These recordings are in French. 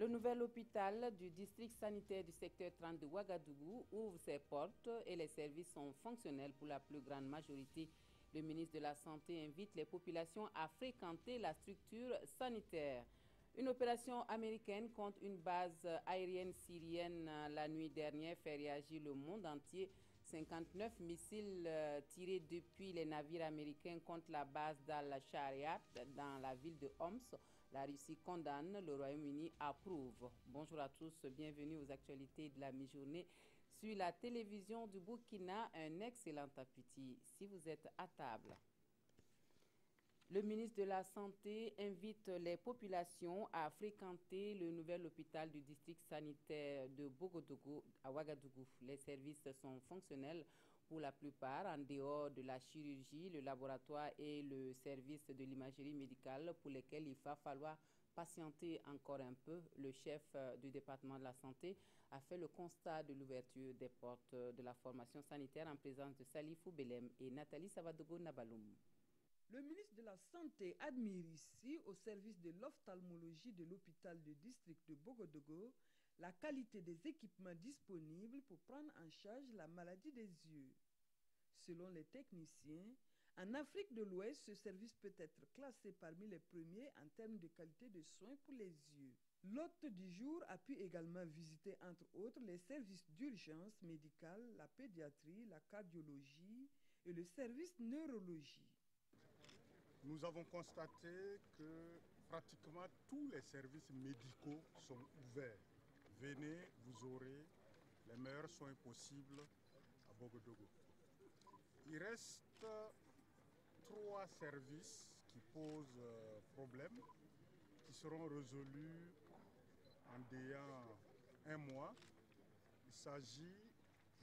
Le nouvel hôpital du district sanitaire du secteur 30 de Ouagadougou ouvre ses portes et les services sont fonctionnels pour la plus grande majorité. Le ministre de la Santé invite les populations à fréquenter la structure sanitaire. Une opération américaine contre une base aérienne syrienne la nuit dernière fait réagir le monde entier. 59 missiles tirés depuis les navires américains contre la base d'Al-Shariat dans la ville de Homs. La Russie condamne, le Royaume-Uni approuve. Bonjour à tous, bienvenue aux actualités de la mi-journée sur la télévision du Burkina. Un excellent appétit si vous êtes à table. Le ministre de la Santé invite les populations à fréquenter le nouvel hôpital du district sanitaire de Bogodougou à Ouagadougou. Les services sont fonctionnels pour la plupart, en dehors de la chirurgie, le laboratoire et le service de l'imagerie médicale pour lesquels il va falloir patienter encore un peu. Le chef du département de la santé a fait le constat de l'ouverture des portes de la formation sanitaire en présence de Salifou Belem et Nathalie Savadogo Nabaloum. Le ministre de la Santé admire ici, au service de l'ophtalmologie de l'hôpital du district de Bogodougou, la qualité des équipements disponibles pour prendre en charge la maladie des yeux. Selon les techniciens, en Afrique de l'Ouest, ce service peut être classé parmi les premiers en termes de qualité de soins pour les yeux. L'hôte du jour a pu également visiter, entre autres, les services d'urgence médicale, la pédiatrie, la cardiologie et le service neurologie. Nous avons constaté que pratiquement tous les services médicaux sont ouverts. Venez, vous aurez les meilleurs soins possibles à Bogodougou. Il reste 3 services qui posent problème, qui seront résolus en déant 1 mois. Il s'agit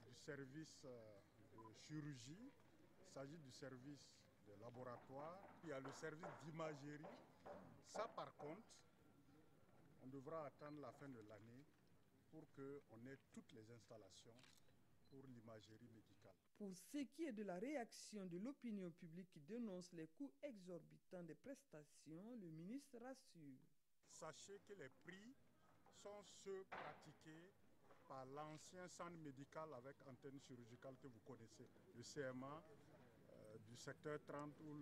du service de chirurgie, il s'agit du service de laboratoire, il y a le service d'imagerie. Ça par contre, on devra attendre la fin de l'année pour qu'on ait toutes les installations pour l'imagerie médicale. Pour ce qui est de la réaction de l'opinion publique qui dénonce les coûts exorbitants des prestations, le ministre rassure. Sachez que les prix sont ceux pratiqués par l'ancien centre médical avec antenne chirurgicale que vous connaissez, le CMA du secteur 30 ou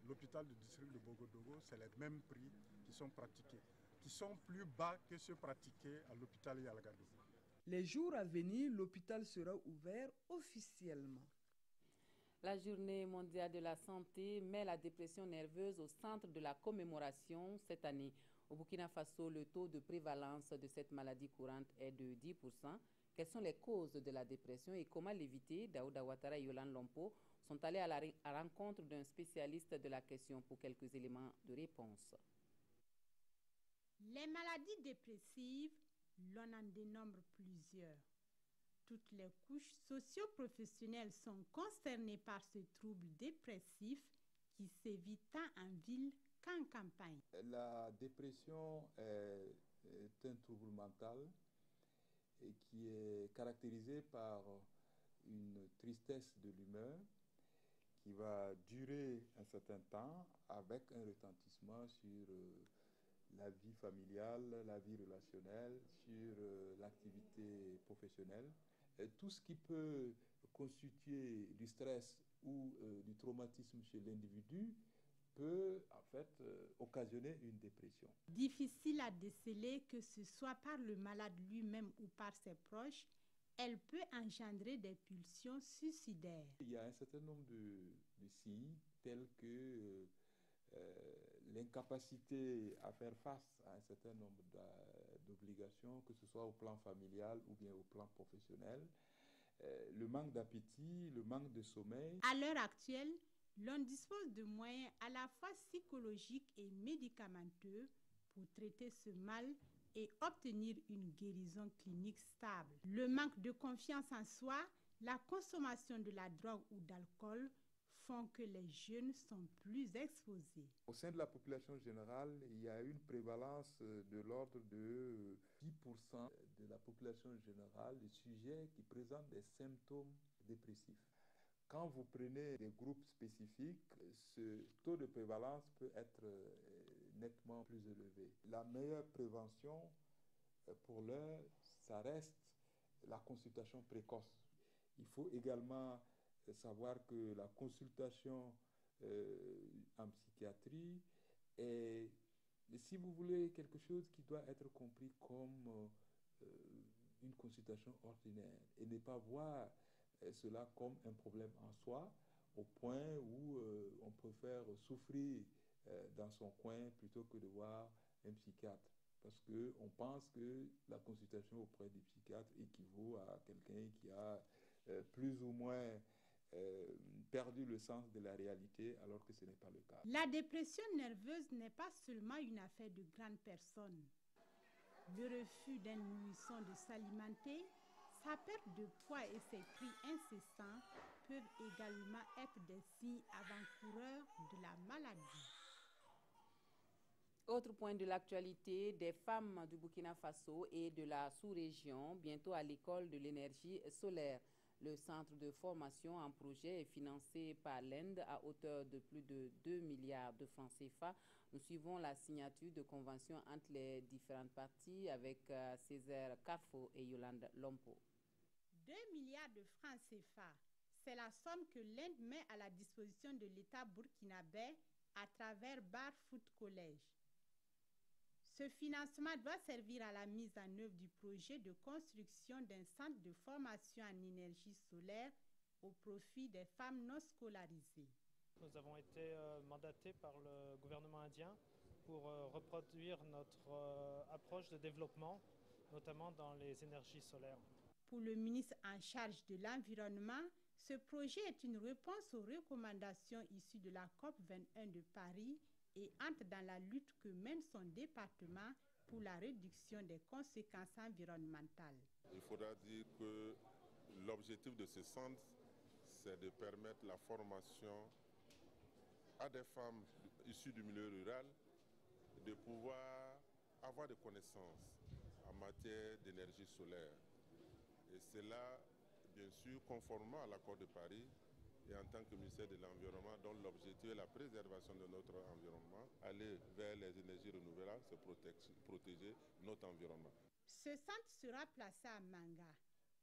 l'hôpital du district de Bogodougou. C'est les mêmes prix qui sont pratiqués, qui sont plus bas que ceux pratiqués à l'hôpital Yalgadou. Les jours à venir, l'hôpital sera ouvert officiellement. La journée mondiale de la santé met la dépression nerveuse au centre de la commémoration cette année. Au Burkina Faso, le taux de prévalence de cette maladie courante est de 10%. Quelles sont les causes de la dépression et comment l'éviter? Daouda Ouattara et Yolande Lompo sont allés à la rencontre d'un spécialiste de la question pour quelques éléments de réponse. Les maladies dépressives, l'on en dénombre plusieurs. Toutes les couches socio-professionnelles sont concernées par ce trouble dépressif qui sévit tant en ville qu'en campagne. La dépression est un trouble mental et qui est caractérisé par une tristesse de l'humeur qui va durer un certain temps avec un retentissement sur la vie familiale, la vie relationnelle, sur l'activité professionnelle. Tout ce qui peut constituer du stress ou du traumatisme chez l'individu peut en fait occasionner une dépression. Difficile à déceler que ce soit par le malade lui-même ou par ses proches, elle peut engendrer des pulsions suicidaires. Il y a un certain nombre de signes tels que l'incapacité à faire face à un certain nombre d'obligations, que ce soit au plan familial ou bien au plan professionnel, le manque d'appétit, le manque de sommeil. À l'heure actuelle, l'on dispose de moyens à la fois psychologiques et médicamenteux pour traiter ce mal et obtenir une guérison clinique stable. Le manque de confiance en soi, la consommation de la drogue ou d'alcool font que les jeunes sont plus exposés. Au sein de la population générale, il y a une prévalence de l'ordre de 10% de la population générale de sujets qui présentent des symptômes dépressifs. Quand vous prenez des groupes spécifiques, ce taux de prévalence peut être nettement plus élevé. La meilleure prévention, pour l'heure, ça reste la consultation précoce. Il faut également savoir que la consultation en psychiatrie est, si vous voulez, quelque chose qui doit être compris comme une consultation ordinaire et ne pas voir cela comme un problème en soi, au point où on préfère souffrir dans son coin plutôt que de voir un psychiatre. Parce qu'on pense que la consultation auprès du psychiatre équivaut à quelqu'un qui a plus ou moins perdu le sens de la réalité, alors que ce n'est pas le cas. La dépression nerveuse n'est pas seulement une affaire de grandes personnes. Le refus d'un nourrisson de s'alimenter, sa perte de poids et ses cris incessants peuvent également être des signes avant-coureurs de la maladie. Autre point de l'actualité, des femmes du Burkina Faso et de la sous-région, bientôt à l'école de l'énergie solaire. Le centre de formation en projet est financé par l'Inde à hauteur de plus de 2 milliards de francs CFA. Nous suivons la signature de conventions entre les différentes parties avec Césaire Carfo et Yolande Lompo. 2 milliards de francs CFA, c'est la somme que l'Inde met à la disposition de l'État burkinabé à travers Bar Foot College. Ce financement doit servir à la mise en œuvre du projet de construction d'un centre de formation en énergie solaire au profit des femmes non scolarisées. Nous avons été mandatés par le gouvernement indien pour reproduire notre approche de développement, notamment dans les énergies solaires. Pour le ministre en charge de l'environnement, ce projet est une réponse aux recommandations issues de la COP 21 de Paris et entre dans la lutte que mène son département pour la réduction des conséquences environnementales. Il faudra dire que l'objectif de ce centre, c'est de permettre la formation à des femmes issues du milieu rural de pouvoir avoir des connaissances en matière d'énergie solaire. Et cela, bien sûr, conformément à l'accord de Paris, et en tant que ministère de l'Environnement, dont l'objectif est la préservation de notre environnement, aller vers les énergies renouvelables, c'est protéger notre environnement. Ce centre sera placé à Manga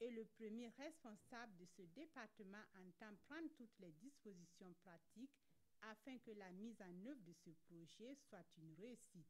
et le premier responsable de ce département entend prendre toutes les dispositions pratiques afin que la mise en œuvre de ce projet soit une réussite.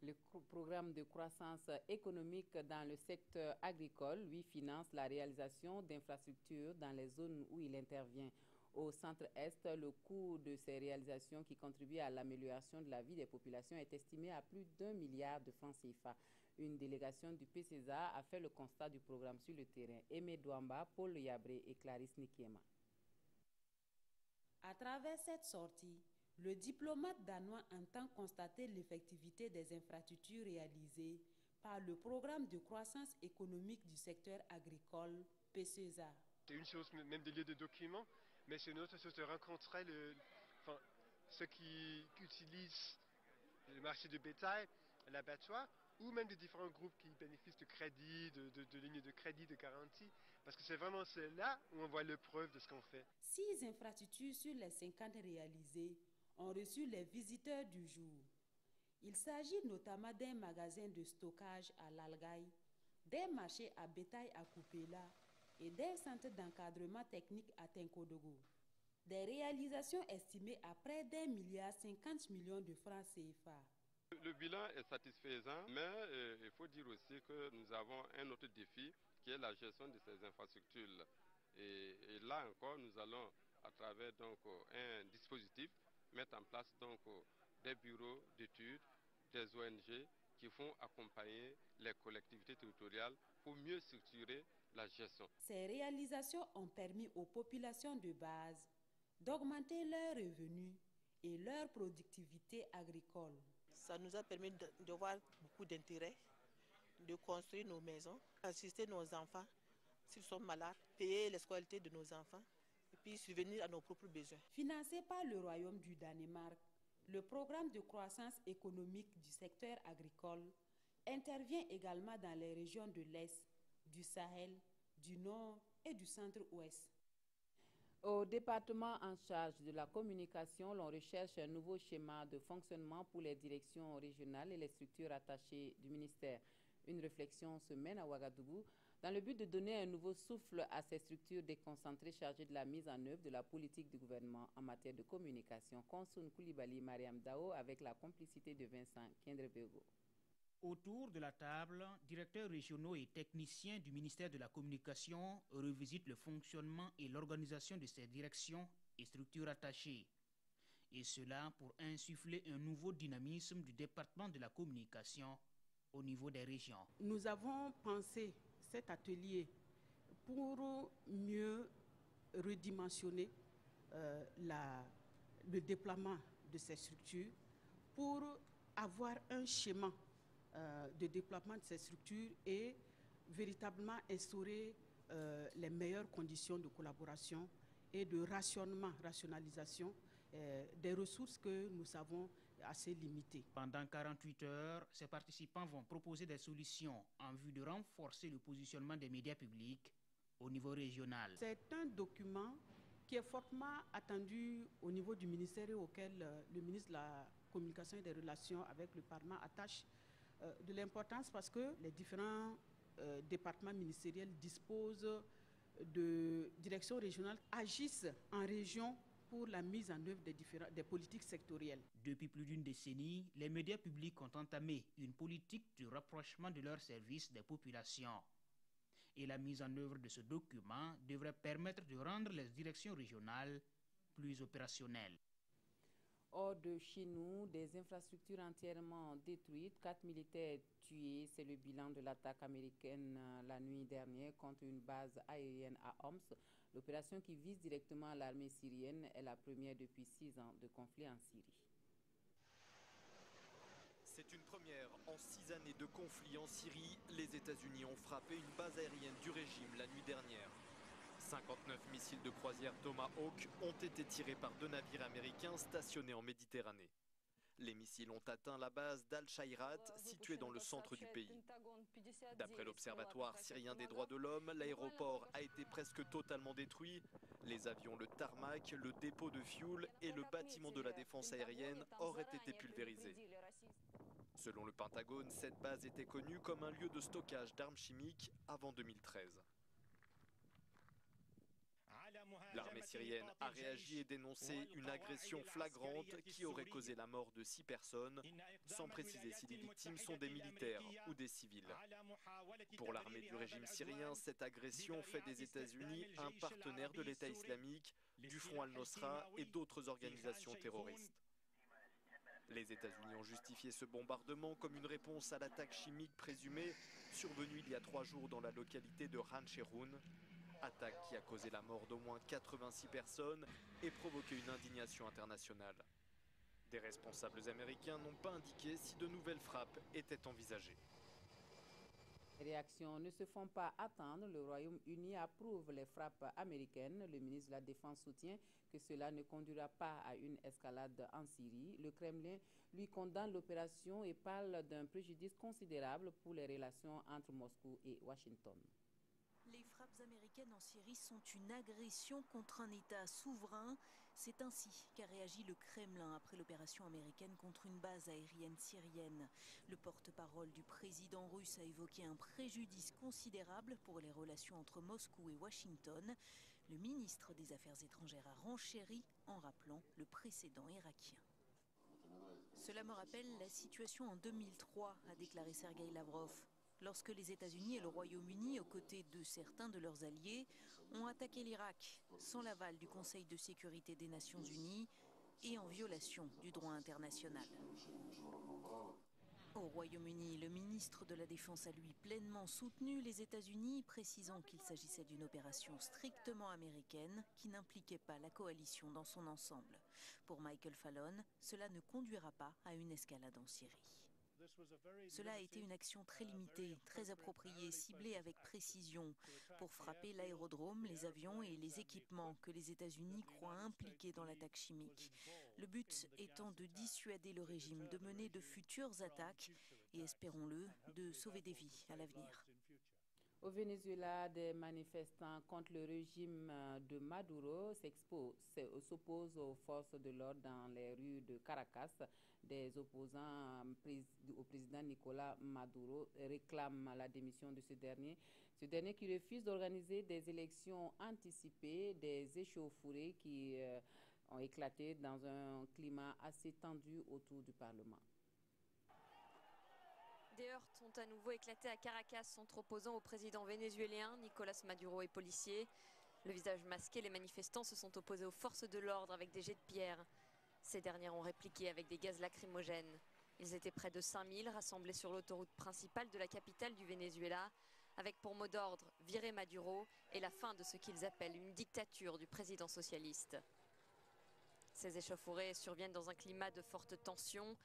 Le programme de croissance économique dans le secteur agricole, lui, finance la réalisation d'infrastructures dans les zones où il intervient. Au centre-est, le coût de ces réalisations qui contribuent à l'amélioration de la vie des populations est estimé à plus d'1 milliard de francs CFA. Une délégation du PCESA a fait le constat du programme sur le terrain. Aimé Douamba, Paul Yabré et Clarisse Nikiema. À travers cette sortie, le diplomate danois entend constater l'effectivité des infrastructures réalisées par le programme de croissance économique du secteur agricole, PCESA. C'est une chose même de lire des documents, mais c'est une autre chose de rencontrer ceux qui utilisent le marché de bétail, l'abattoir, ou même des différents groupes qui bénéficient de crédits, de lignes de crédit, de garantie. Parce que c'est vraiment là où on voit le preuve de ce qu'on fait. 6 infrastructures sur les 50 réalisées ont reçu les visiteurs du jour. Il s'agit notamment d'un magasin de stockage à Lalgaï, des marchés à bétail à Koupela et des centres d'encadrement technique à Tenkodogo. Des réalisations estimées à près d'1,50 milliard de francs CFA. Le bilan est satisfaisant, mais il faut dire aussi que nous avons un autre défi qui est la gestion de ces infrastructures. Et là encore, nous allons, à travers un dispositif, mettre en place des bureaux d'études, des ONG qui vont accompagner les collectivités territoriales pour mieux structurer la gestion. Ces réalisations ont permis aux populations de base d'augmenter leurs revenus et leur productivité agricole. Ça nous a permis de voir beaucoup d'intérêt, de construire nos maisons, assister nos enfants s'ils sont malades, payer les scolarités de nos enfants et puis subvenir à nos propres besoins. Financé par le Royaume du Danemark, le programme de croissance économique du secteur agricole intervient également dans les régions de l'Est, du Sahel, du Nord et du Centre-Ouest. Au département en charge de la communication, l'on recherche un nouveau schéma de fonctionnement pour les directions régionales et les structures attachées du ministère. Une réflexion se mène à Ouagadougou dans le but de donner un nouveau souffle à ces structures déconcentrées chargées de la mise en œuvre de la politique du gouvernement en matière de communication. Konsoun Koulibaly, Mariam Dao, avec la complicité de Vincent Kendrebego. Autour de la table, directeurs régionaux et techniciens du ministère de la Communication revisitent le fonctionnement et l'organisation de ces directions et structures attachées. Et cela pour insuffler un nouveau dynamisme du département de la communication au niveau des régions. Nous avons pensé cet atelier pour mieux redimensionner le déploiement de ces structures, pour avoir un schéma de déploiement de ces structures et véritablement instaurer les meilleures conditions de collaboration et de rationalisation des ressources que nous savons assez limitées. Pendant 48 heures, ces participants vont proposer des solutions en vue de renforcer le positionnement des médias publics au niveau régional. C'est un document qui est fortement attendu au niveau du ministère et auquel le ministre de la Communication et des Relations avec le Parlement attache de l'importance parce que les différents départements ministériels disposent de directions régionales, agissent en région pour la mise en œuvre des politiques sectorielles. Depuis plus d'une décennie, les médias publics ont entamé une politique de rapprochement de leurs services des populations. Et la mise en œuvre de ce document devrait permettre de rendre les directions régionales plus opérationnelles. Hors de chez nous, des infrastructures entièrement détruites, 4 militaires tués, c'est le bilan de l'attaque américaine la nuit dernière contre une base aérienne à Homs. L'opération qui vise directement l'armée syrienne est la première depuis 6 ans de conflit en Syrie. C'est une première en 6 années de conflit en Syrie. Les États-Unis ont frappé une base aérienne du régime la nuit dernière. 59 missiles de croisière Tomahawk ont été tirés par 2 navires américains stationnés en Méditerranée. Les missiles ont atteint la base d'Al-Shairat, située dans le centre du pays. D'après l'Observatoire syrien des droits de l'homme, l'aéroport a été presque totalement détruit. Les avions, le tarmac, le dépôt de fioul et le bâtiment de la défense aérienne auraient été pulvérisés. Selon le Pentagone, cette base était connue comme un lieu de stockage d'armes chimiques avant 2013. L'armée syrienne a réagi et dénoncé une agression flagrante qui aurait causé la mort de 6 personnes, sans préciser si les victimes sont des militaires ou des civils. Pour l'armée du régime syrien, cette agression fait des États-Unis un partenaire de l'État islamique, du Front al-Nosra et d'autres organisations terroristes. Les États-Unis ont justifié ce bombardement comme une réponse à l'attaque chimique présumée survenue il y a 3 jours dans la localité de Khan Cheikhoun. Attaque qui a causé la mort d'au moins 86 personnes et provoqué une indignation internationale. Des responsables américains n'ont pas indiqué si de nouvelles frappes étaient envisagées. Les réactions ne se font pas attendre. Le Royaume-Uni approuve les frappes américaines. Le ministre de la Défense soutient que cela ne conduira pas à une escalade en Syrie. Le Kremlin lui condamne l'opération et parle d'un préjudice considérable pour les relations entre Moscou et Washington. Les frappes américaines en Syrie sont une agression contre un État souverain. C'est ainsi qu'a réagi le Kremlin après l'opération américaine contre une base aérienne syrienne. Le porte-parole du président russe a évoqué un préjudice considérable pour les relations entre Moscou et Washington. Le ministre des Affaires étrangères a renchéri en rappelant le précédent irakien. Cela me rappelle la situation en 2003, a déclaré Sergueï Lavrov, lorsque les États-Unis et le Royaume-Uni, aux côtés de certains de leurs alliés, ont attaqué l'Irak sans l'aval du Conseil de sécurité des Nations Unies et en violation du droit international. Au Royaume-Uni, le ministre de la Défense a lui pleinement soutenu les États-Unis, précisant qu'il s'agissait d'une opération strictement américaine qui n'impliquait pas la coalition dans son ensemble. Pour Michael Fallon, cela ne conduira pas à une escalade en Syrie. Cela a été une action très limitée, très appropriée, ciblée avec précision pour frapper l'aérodrome, les avions et les équipements que les États-Unis croient impliqués dans l'attaque chimique. Le but étant de dissuader le régime de mener de futures attaques et, espérons-le, de sauver des vies à l'avenir. Au Venezuela, des manifestants contre le régime de Maduro s'opposent aux forces de l'ordre dans les rues de Caracas. des opposants au président Nicolas Maduro réclament la démission de ce dernier. Ce dernier qui refuse d'organiser des élections anticipées, des échauffourées qui ont éclaté dans un climat assez tendu autour du Parlement. Des heurts ont à nouveau éclaté à Caracas entre opposants au président vénézuélien. Nicolas Maduro est policier. Le visage masqué, les manifestants se sont opposés aux forces de l'ordre avec des jets de pierre. Ces dernières ont répliqué avec des gaz lacrymogènes. Ils étaient près de 5000 rassemblés sur l'autoroute principale de la capitale du Venezuela, avec pour mot d'ordre virer Maduro et la fin de ce qu'ils appellent une dictature du président socialiste. Ces échauffourées surviennent dans un climat de forte tension.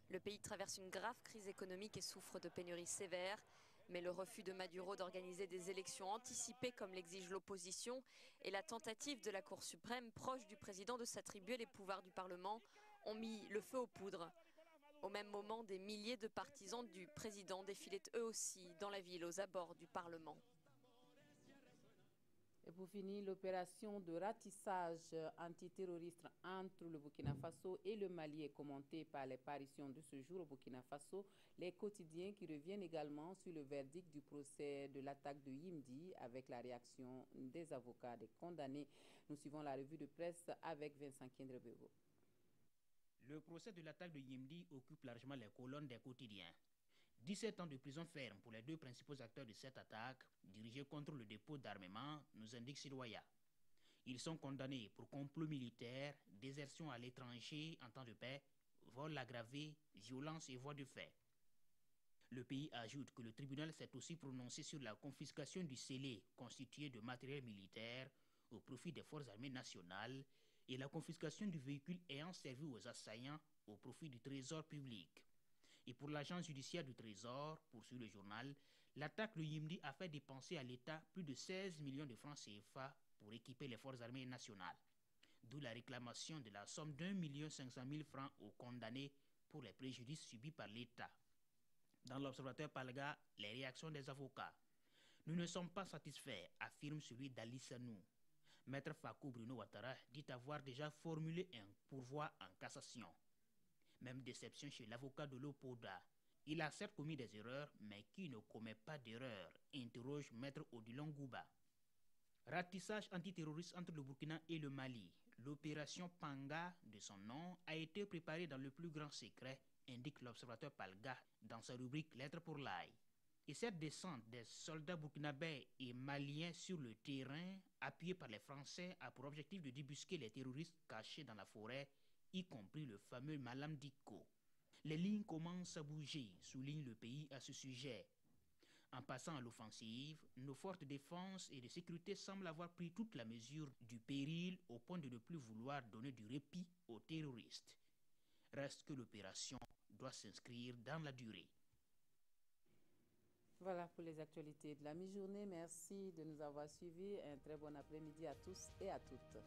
Le pays traverse une grave crise économique et souffre de pénuries sévères. Mais le refus de Maduro d'organiser des élections anticipées comme l'exige l'opposition et la tentative de la Cour suprême proche du président de s'attribuer les pouvoirs du Parlement ont mis le feu aux poudres. Au même moment, des milliers de partisans du président défilaient eux aussi dans la ville aux abords du Parlement. Et pour finir, l'opération de ratissage antiterroriste entre le Burkina Faso et le Mali est commentée par les parutions de ce jour au Burkina Faso, les quotidiens qui reviennent également sur le verdict du procès de l'attaque de Yimdi avec la réaction des avocats des condamnés. Nous suivons la revue de presse avec Vincent Kindrebego. Le procès de l'attaque de Yimdi occupe largement les colonnes des quotidiens. 17 ans de prison ferme pour les deux principaux acteurs de cette attaque, dirigée contre le dépôt d'armement, nous indique Sidoya. Ils sont condamnés pour complot militaire, désertion à l'étranger en temps de paix, vol aggravé, violence et voies de fait. Le pays ajoute que le tribunal s'est aussi prononcé sur la confiscation du scellé constitué de matériel militaire au profit des forces armées nationales et la confiscation du véhicule ayant servi aux assaillants au profit du trésor public. Et pour l'agence judiciaire du Trésor, poursuit le journal, l'attaque de Yimdi a fait dépenser à l'État plus de 16 millions de francs CFA pour équiper les forces armées nationales. D'où la réclamation de la somme d'1 500 000 francs aux condamnés pour les préjudices subis par l'État. Dans l'Observateur Palga, les réactions des avocats. Nous ne sommes pas satisfaits, affirme celui d'Ali Sanou. Maître Fakou Bruno Ouattara dit avoir déjà formulé un pourvoi en cassation. Même déception chez l'avocat de l'Opoda. Il a certes commis des erreurs, mais qui ne commet pas d'erreurs, interroge Maître Odilon Gouba. Ratissage antiterroriste entre le Burkina et le Mali. L'opération Panga, de son nom, a été préparée dans le plus grand secret, indique l'Observateur Palga dans sa rubrique Lettres pour l'ail. Et cette descente des soldats burkinabés et maliens sur le terrain, appuyés par les Français, a pour objectif de débusquer les terroristes cachés dans la forêt, y compris le fameux Malam Dicko. Les lignes commencent à bouger, souligne le pays à ce sujet. En passant à l'offensive, nos forces de défense et de sécurité semblent avoir pris toute la mesure du péril au point de ne plus vouloir donner du répit aux terroristes. Reste que l'opération doit s'inscrire dans la durée. Voilà pour les actualités de la mi-journée. Merci de nous avoir suivis. Un très bon après-midi à tous et à toutes.